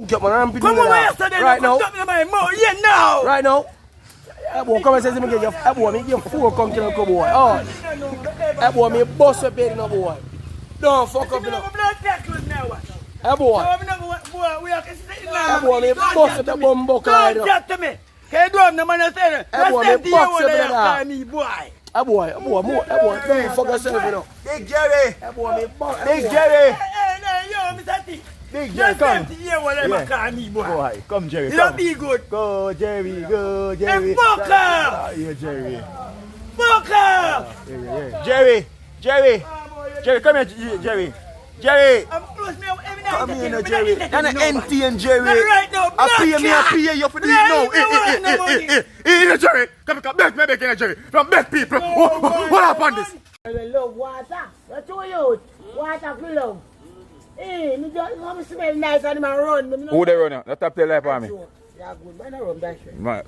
Get my arm Come over yesterday. Right now. Yeah, now. Right now. That boy come and says me get your that boy me give 4 come to the boy. Oh. That boy me bust up bed no boy. Don't fuck up you know. That boy. That boy me bust up the bum buckle. Don't get to me. Can you do no man say that boy me box up that me boy. That boy don't fuck yourself you know. Big Jerry. That boy me box. Big Jerry. Hey, yo, Mr. T. Big Jerry, come. Boy, come Jerry. You don't be good. Go Jerry, go Jerry. Hey, fuck up. Yeah, Jerry. Fuck up. Jerry, Jerry, come here, Jerry. Jerry. Come here, Jerry. You're empty and Jerry. Right now, I pay you for this now. Hey, Jerry. Come, back in Jerry. From best people. What happened this? I love water. That's all you. Water for love. Hey, me just want to smell nice and man run. Who they run now? The top tail life for me. Yeah, good. Man, I run that shit. Right.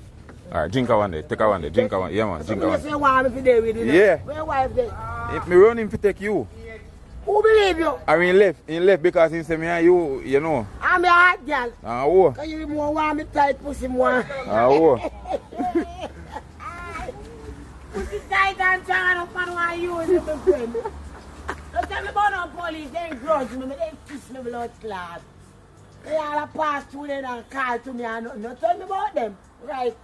Alright, drink a one day. Take a one day. Drink a one. Yeah, man. Drink a one. You say want me to there with you? Yeah. Where wife there? If me run him to take you. Who believe you? I mean, he left because he said me and you know. I'm a hot girl. Who? Can you more want me tight pussy more? Who? Pussy tight and strong enough man want you as my friend. Don't tell me about no police, they ain't grudge me, they kiss me blood class. They all pass through them and call to me and nothing. Don't tell me about them. Right.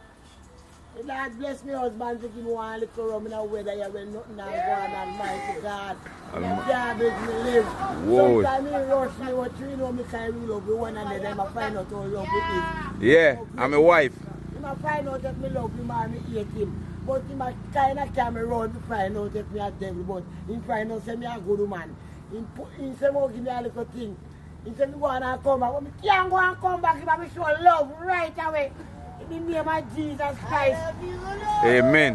The Lord bless me husband to give me one little rum in a weather here when nothing has gone on, mighty God. Them garbage me live. Whoa. Sometimes me rush me what you know me say we love you one and then I find out how love it is. Yeah, I'm a wife. I find out if me love him or me hate him. But he might kind of carry me around to find out if me a devil. But he find out say me a good man. He say me give me a little thing. He say me go and come back. But me can't go and come back if I show love right away. In the name of Jesus Christ. Amen.